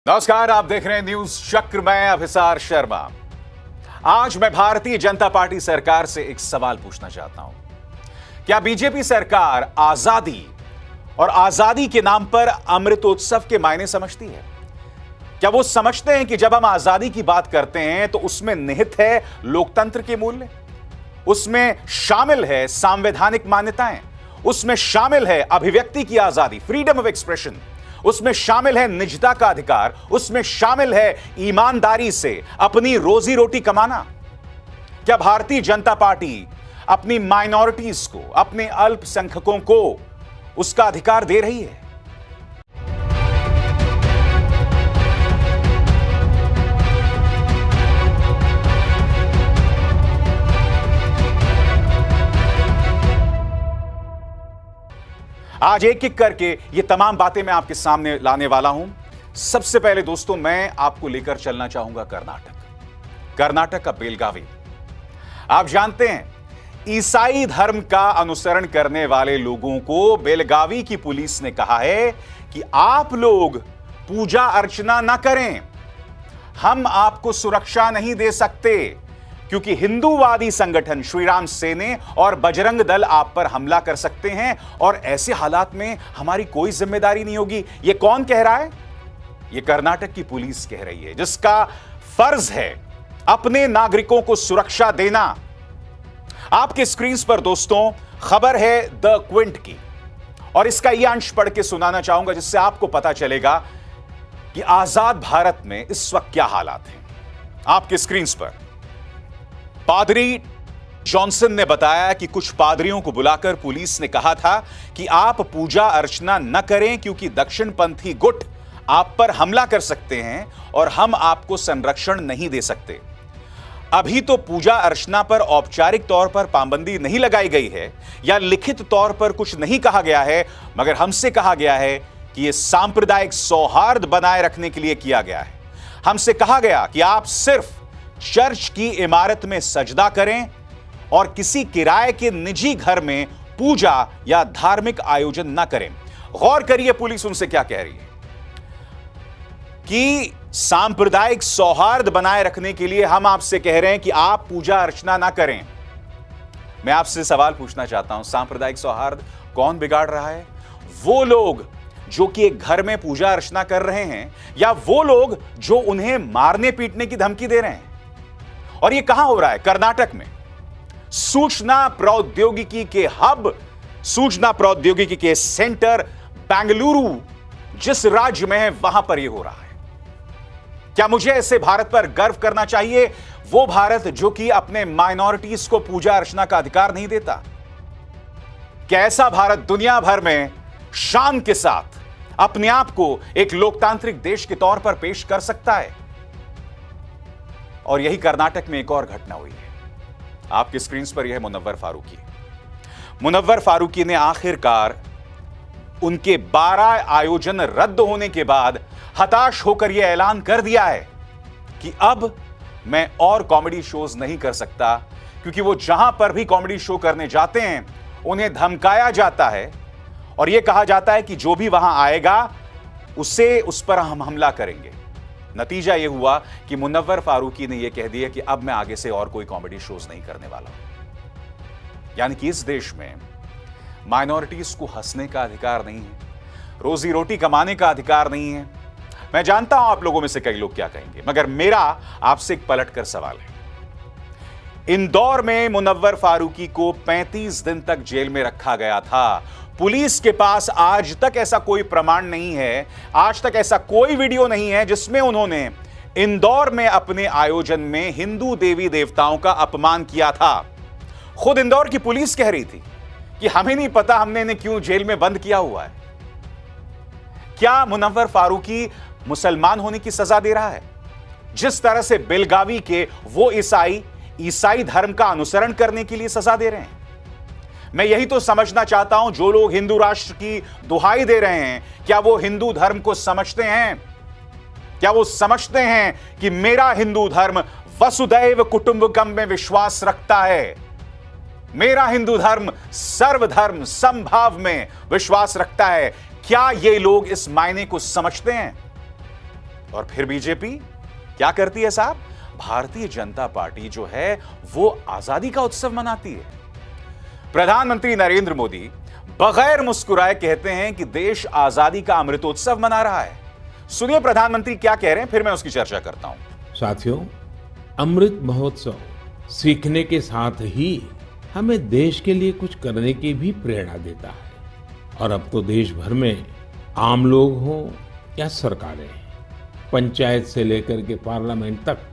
नमस्कार, आप देख रहे हैं न्यूज चक्र। मैं अभिसार शर्मा। आज मैं भारतीय जनता पार्टी सरकार से एक सवाल पूछना चाहता हूं। क्या बीजेपी सरकार आजादी और आजादी के नाम पर अमृतोत्सव के मायने समझती है? क्या वो समझते हैं कि जब हम आजादी की बात करते हैं तो उसमें निहित है लोकतंत्र के मूल्य, उसमें शामिल है संवैधानिक मान्यताएं, उसमें शामिल है अभिव्यक्ति की आजादी, फ्रीडम ऑफ एक्सप्रेशन, उसमें शामिल है निजता का अधिकार, उसमें शामिल है ईमानदारी से अपनी रोजी रोटी कमाना? क्या भारतीय जनता पार्टी अपनी माइनॉरिटीज को, अपने अल्पसंख्यकों को उसका अधिकार दे रही है? आज एक एक करके ये तमाम बातें मैं आपके सामने लाने वाला हूं। सबसे पहले दोस्तों, मैं आपको लेकर चलना चाहूंगा कर्नाटक का बेलगावी। आप जानते हैं, ईसाई धर्म का अनुसरण करने वाले लोगों को बेलगावी की पुलिस ने कहा है कि आप लोग पूजा अर्चना ना करें, हम आपको सुरक्षा नहीं दे सकते, क्योंकि हिंदूवादी संगठन श्रीराम सेने और बजरंग दल आप पर हमला कर सकते हैं और ऐसे हालात में हमारी कोई जिम्मेदारी नहीं होगी। यह कौन कह रहा है? यह कर्नाटक की पुलिस कह रही है, जिसका फर्ज है अपने नागरिकों को सुरक्षा देना। आपके स्क्रीन पर दोस्तों खबर है द क्विंट की, और इसका यह अंश पढ़ के सुनाना चाहूंगा जिससे आपको पता चलेगा कि आजाद भारत में इस वक्त क्या हालात हैं। आपके स्क्रीन पर पादरी जॉनसन ने बताया कि कुछ पादरियों को बुलाकर पुलिस ने कहा था कि आप पूजा अर्चना न करें, क्योंकि दक्षिणपंथी गुट आप पर हमला कर सकते हैं और हम आपको संरक्षण नहीं दे सकते। अभी तो पूजा अर्चना पर औपचारिक तौर पर पाबंदी नहीं लगाई गई है या लिखित तौर पर कुछ नहीं कहा गया है, मगर हमसे कहा गया है कि यह सांप्रदायिक सौहार्द बनाए रखने के लिए किया गया है। हमसे कहा गया कि आप सिर्फ चर्च की इमारत में सजदा करें और किसी किराए के निजी घर में पूजा या धार्मिक आयोजन ना करें। गौर करिए पुलिस उनसे क्या कह रही है कि सांप्रदायिक सौहार्द बनाए रखने के लिए हम आपसे कह रहे हैं कि आप पूजा अर्चना ना करें। मैं आपसे सवाल पूछना चाहता हूं, सांप्रदायिक सौहार्द कौन बिगाड़ रहा है? वो लोग जो कि एक घर में पूजा अर्चना कर रहे हैं, या वो लोग जो उन्हें मारने पीटने की धमकी दे रहे हैं? और यह कहां हो रहा है? कर्नाटक में। सूचना प्रौद्योगिकी के हब, सूचना प्रौद्योगिकी के सेंटर बेंगलुरु जिस राज्य में है, वहां पर यह हो रहा है। क्या मुझे ऐसे भारत पर गर्व करना चाहिए? वो भारत जो कि अपने माइनॉरिटीज को पूजा अर्चना का अधिकार नहीं देता। क्या ऐसा भारत दुनिया भर में शान के साथ अपने आप को एक लोकतांत्रिक देश के तौर पर पेश कर सकता है? और यही कर्नाटक में एक और घटना हुई है। आपके स्क्रीन पर यह है मुनव्वर फारूकी। मुनव्वर फारूकी ने आखिरकार उनके 12 आयोजन रद्द होने के बाद हताश होकर यह ऐलान कर दिया है कि अब मैं और कॉमेडी शोज नहीं कर सकता, क्योंकि वो जहां पर भी कॉमेडी शो करने जाते हैं उन्हें धमकाया जाता है और यह कहा जाता है कि जो भी वहां आएगा उस पर हम हमला करेंगे। नतीजा यह हुआ कि मुनव्वर फारूकी ने यह कह दिया कि अब मैं आगे से और कोई कॉमेडी शोज नहीं करने वाला। यानी कि इस देश में माइनॉरिटीज को हंसने का अधिकार नहीं है, रोजी रोटी कमाने का अधिकार नहीं है। मैं जानता हूं आप लोगों में से कई लोग क्या कहेंगे, मगर मेरा आपसे एक पलटकर सवाल है। इंदौर में मुनव्वर फारूकी को 35 दिन तक जेल में रखा गया था। पुलिस के पास आज तक ऐसा कोई प्रमाण नहीं है, आज तक ऐसा कोई वीडियो नहीं है जिसमें उन्होंने इंदौर में अपने आयोजन में हिंदू देवी देवताओं का अपमान किया था। खुद इंदौर की पुलिस कह रही थी कि हमें नहीं पता हमने इन्हें क्यों जेल में बंद किया हुआ है। क्या मुनव्वर फारूकी मुसलमान होने की सजा दे रहा है? जिस तरह से बेलगावी के वो ईसाई धर्म का अनुसरण करने के लिए सजा दे रहे हैं। मैं यही तो समझना चाहता हूं, जो लोग हिंदू राष्ट्र की दुहाई दे रहे हैं, क्या वो हिंदू धर्म को समझते हैं? क्या वो समझते हैं कि मेरा हिंदू धर्म वसुदैव कुटुंबकम में विश्वास रखता है? मेरा हिंदू धर्म सर्वधर्म समभाव में विश्वास रखता है। क्या ये लोग इस मायने को समझते हैं? और फिर बीजेपी क्या करती है साहब? भारतीय जनता पार्टी जो है वो आजादी का उत्सव मनाती है। प्रधानमंत्री नरेंद्र मोदी बगैर मुस्कुराए कहते हैं कि देश आजादी का अमृतोत्सव मना रहा है। सुनिए प्रधानमंत्री क्या कह रहे हैं, फिर मैं उसकी चर्चा करता हूं। साथियों, अमृत महोत्सव सीखने के साथ ही हमें देश के लिए कुछ करने की भी प्रेरणा देता है। और अब तो देश भर में आम लोग हों या सरकारें, पंचायत से लेकर के पार्लियामेंट तक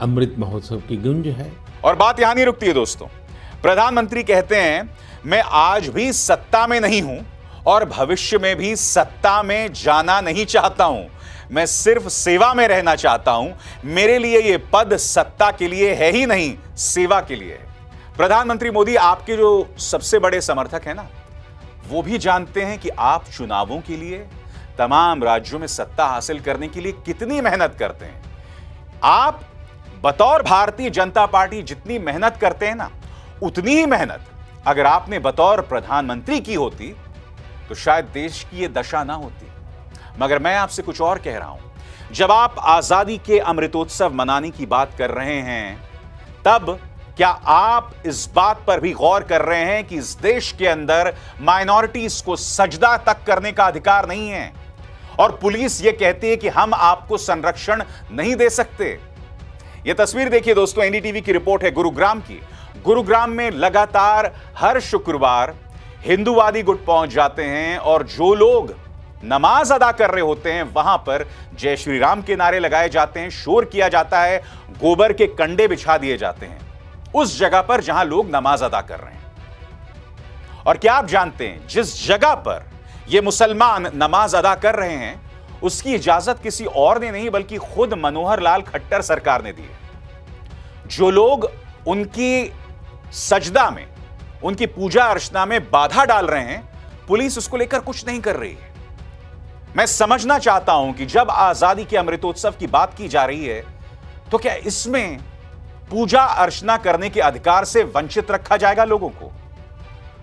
अमृत महोत्सव की गूंज है। और बात यहां नहीं रुकती है दोस्तों। प्रधानमंत्री कहते हैं मैं आज भी सत्ता में नहीं हूं और भविष्य में भी सत्ता में जाना नहीं चाहता हूं, मैं सिर्फ सेवा में रहना चाहता हूं। मेरे लिए यह पद सत्ता के लिए है ही नहीं, सेवा के लिए है। प्रधानमंत्री मोदी आपके जो सबसे बड़े समर्थक हैं ना, वो भी जानते हैं कि आप चुनावों के लिए तमाम राज्यों में सत्ता हासिल करने के लिए कितनी मेहनत करते हैं। आप बतौर भारतीय जनता पार्टी जितनी मेहनत करते हैं ना, उतनी ही मेहनत अगर आपने बतौर प्रधानमंत्री की होती तो शायद देश की यह दशा ना होती। मगर मैं आपसे कुछ और कह रहा हूं। जब आप आजादी के अमृतोत्सव मनाने की बात कर रहे हैं, तब क्या आप इस बात पर भी गौर कर रहे हैं कि इस देश के अंदर माइनॉरिटीज को सजदा तक करने का अधिकार नहीं है और पुलिस यह कहती है कि हम आपको संरक्षण नहीं दे सकते? यह तस्वीर देखिए दोस्तों, एनडीटीवी की रिपोर्ट है गुरुग्राम की। गुरुग्राम में लगातार हर शुक्रवार हिंदूवादी गुट पहुंच जाते हैं और जो लोग नमाज अदा कर रहे होते हैं वहां पर जय श्री राम के नारे लगाए जाते हैं, शोर किया जाता है, गोबर के कंडे बिछा दिए जाते हैं उस जगह पर जहां लोग नमाज अदा कर रहे हैं। और क्या आप जानते हैं, जिस जगह पर ये मुसलमान नमाज अदा कर रहे हैं उसकी इजाजत किसी और ने नहीं बल्कि खुद मनोहर लाल खट्टर सरकार ने दी है। जो लोग उनकी सजदा में, उनकी पूजा अर्चना में बाधा डाल रहे हैं, पुलिस उसको लेकर कुछ नहीं कर रही है। मैं समझना चाहता हूं कि जब आजादी के अमृतोत्सव की बात की जा रही है तो क्या इसमें पूजा अर्चना करने के अधिकार से वंचित रखा जाएगा लोगों को?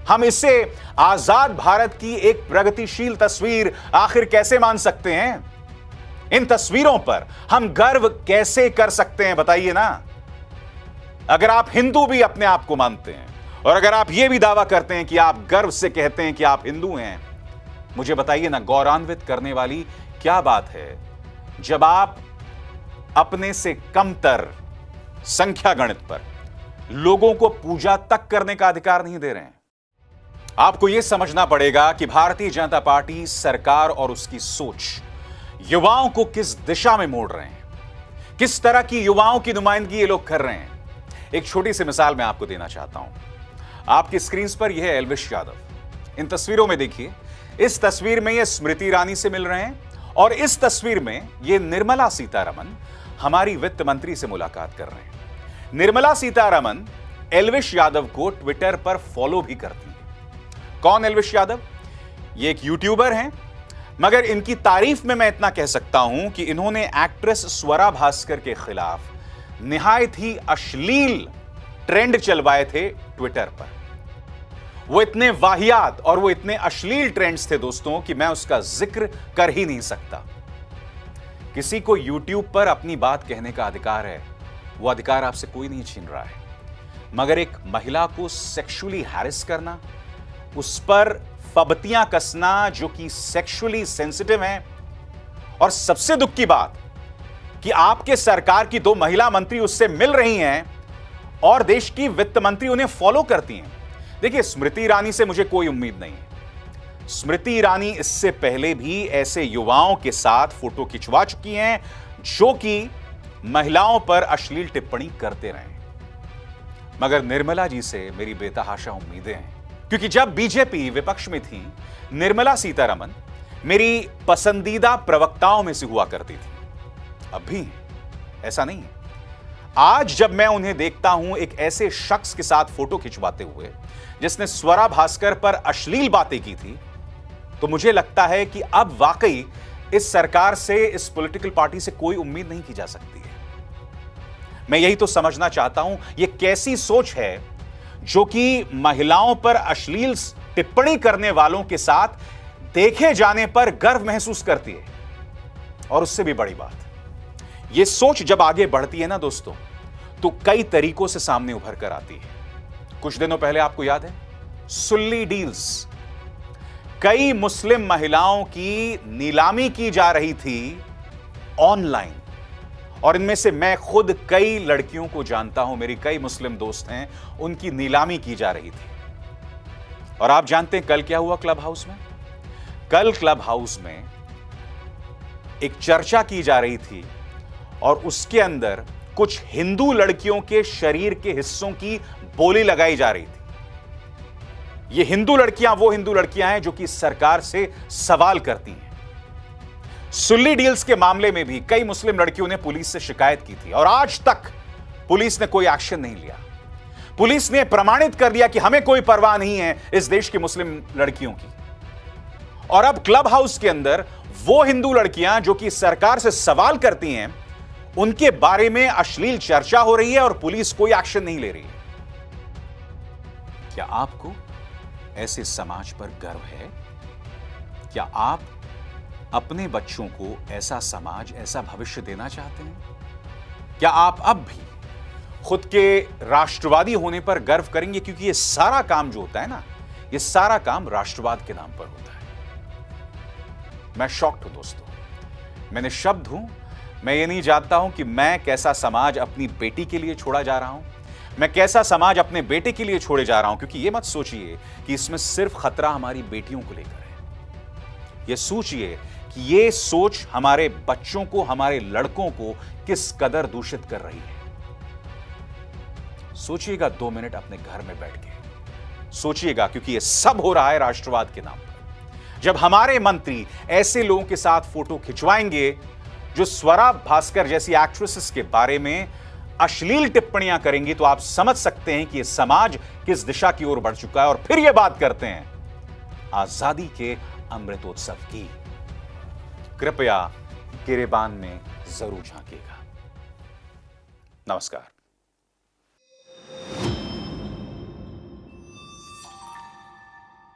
हम इसे आजाद भारत की एक प्रगतिशील तस्वीर आखिर कैसे मान सकते हैं? इन तस्वीरों पर हम गर्व कैसे कर सकते हैं, बताइए ना। अगर आप हिंदू भी अपने आप को मानते हैं और अगर आप यह भी दावा करते हैं कि आप गर्व से कहते हैं कि आप हिंदू हैं, मुझे बताइए ना, गौरवान्वित करने वाली क्या बात है जब आप अपने से कमतर संख्या गणित पर लोगों को पूजा तक करने का अधिकार नहीं दे रहे हैं। आपको यह समझना पड़ेगा कि भारतीय जनता पार्टी सरकार और उसकी सोच युवाओं को किस दिशा में मोड़ रहे हैं, किस तरह की युवाओं की नुमाइंदगी ये लोग कर रहे हैं। एक छोटी सी मिसाल मैं आपको देना चाहता हूं। आपकी स्क्रीन पर यह है एल्विश यादव। इन तस्वीरों में देखिए, इस तस्वीर में ये स्मृति ईरानी से मिल रहे हैं और इस तस्वीर में ये निर्मला सीतारमण हमारी वित्त मंत्री से मुलाकात कर रहे हैं। निर्मला सीतारमण एल्विश यादव को ट्विटर पर फॉलो भी करती हैं। कौन एल्विश यादव? ये एक यूट्यूबर हैं, मगर इनकी तारीफ में मैं इतना कह सकता हूं कि इन्होंने एक्ट्रेस स्वरा भास्कर के खिलाफ निहायत ही अश्लील ट्रेंड चलवाए थे ट्विटर पर। वो इतने वाहियात और वो इतने अश्लील ट्रेंड्स थे दोस्तों कि मैं उसका जिक्र कर ही नहीं सकता। किसी को YouTube पर अपनी बात कहने का अधिकार है, वो अधिकार आपसे कोई नहीं छीन रहा है, मगर एक महिला को सेक्सुअली हैरेस करना, उस पर फबतियां कसना जो कि सेक्सुअली सेंसिटिव है, और सबसे दुख की बात कि आपके सरकार की 2 महिला मंत्री उससे मिल रही हैं और देश की वित्त मंत्री उन्हें फॉलो करती हैं। देखिए, स्मृति ईरानी से मुझे कोई उम्मीद नहीं है। स्मृति ईरानी इससे पहले भी ऐसे युवाओं के साथ फोटो खिंचवा चुकी हैं जो कि महिलाओं पर अश्लील टिप्पणी करते रहे। मगर निर्मला जी से मेरी बेतहाशा उम्मीदें हैं, क्योंकि जब बीजेपी विपक्ष में थी, निर्मला सीतारमण मेरी पसंदीदा प्रवक्ताओं में से हुआ करती थी। अब भी ऐसा नहीं है। आज जब मैं उन्हें देखता हूं एक ऐसे शख्स के साथ फोटो खिंचवाते हुए जिसने स्वरा भास्कर पर अश्लील बातें की थी, तो मुझे लगता है कि अब वाकई इस सरकार से, इस पॉलिटिकल पार्टी से कोई उम्मीद नहीं की जा सकती है। मैं यही तो समझना चाहता हूं, यह कैसी सोच है जो कि महिलाओं पर अश्लील टिप्पणी करने वालों के साथ देखे जाने पर गर्व महसूस करती है। और उससे भी बड़ी बात, यह सोच जब आगे बढ़ती है ना दोस्तों, तो कई तरीकों से सामने उभर कर आती है। कुछ दिनों पहले आपको याद है सुल्ली डील्स, कई मुस्लिम महिलाओं की नीलामी की जा रही थी ऑनलाइन, और इनमें से मैं खुद कई लड़कियों को जानता हूं, मेरी कई मुस्लिम दोस्त हैं, उनकी नीलामी की जा रही थी। और आप जानते हैं कल क्या हुआ क्लब हाउस में? कल क्लब हाउस में एक चर्चा की जा रही थी और उसके अंदर कुछ हिंदू लड़कियों के शरीर के हिस्सों की बोली लगाई जा रही थी। ये हिंदू लड़कियां वो हिंदू लड़कियां हैं जो कि सरकार से सवाल करती हैं। सुल्ली डील्स के मामले में भी कई मुस्लिम लड़कियों ने पुलिस से शिकायत की थी और आज तक पुलिस ने कोई एक्शन नहीं लिया। पुलिस ने प्रमाणित कर दिया कि हमें कोई परवाह नहीं है इस देश की मुस्लिम लड़कियों की। और अब क्लब हाउस के अंदर वो हिंदू लड़कियां जो कि सरकार से सवाल करती हैं, उनके बारे में अश्लील चर्चा हो रही है और पुलिस कोई एक्शन नहीं ले रही है। क्या आपको ऐसे समाज पर गर्व है? क्या आप अपने बच्चों को ऐसा समाज, ऐसा भविष्य देना चाहते हैं? क्या आप अब भी खुद के राष्ट्रवादी होने पर गर्व करेंगे? क्योंकि ये सारा काम जो होता है ना, ये सारा काम राष्ट्रवाद के नाम पर होता है। मैं शॉक्ड हूं दोस्तों, मैं निःशब्द हूं। मैं ये नहीं जानता हूं कि मैं कैसा समाज अपनी बेटी के लिए छोड़ा जा रहा हूं, मैं कैसा समाज अपने बेटे के लिए छोड़े जा रहा हूं। क्योंकि ये मत सोचिए कि इसमें सिर्फ खतरा हमारी बेटियों को लेकर है। ये सोचिए कि ये सोच हमारे बच्चों को, हमारे लड़कों को किस कदर दूषित कर रही है। सोचिएगा 2 मिनट अपने घर में बैठ के सोचिएगा, क्योंकि ये सब हो रहा है राष्ट्रवाद के नाम पर। जब हमारे मंत्री ऐसे लोगों के साथ फोटो खिंचवाएंगे जो स्वरा भास्कर जैसी एक्ट्रेसेस के बारे में अश्लील टिप्पणियां करेंगी, तो आप समझ सकते हैं कि यह समाज किस दिशा की ओर बढ़ चुका है। और फिर यह बात करते हैं आजादी के अमृतोत्सव की। कृपया गिरेबान में जरूर झांकिएगा। नमस्कार।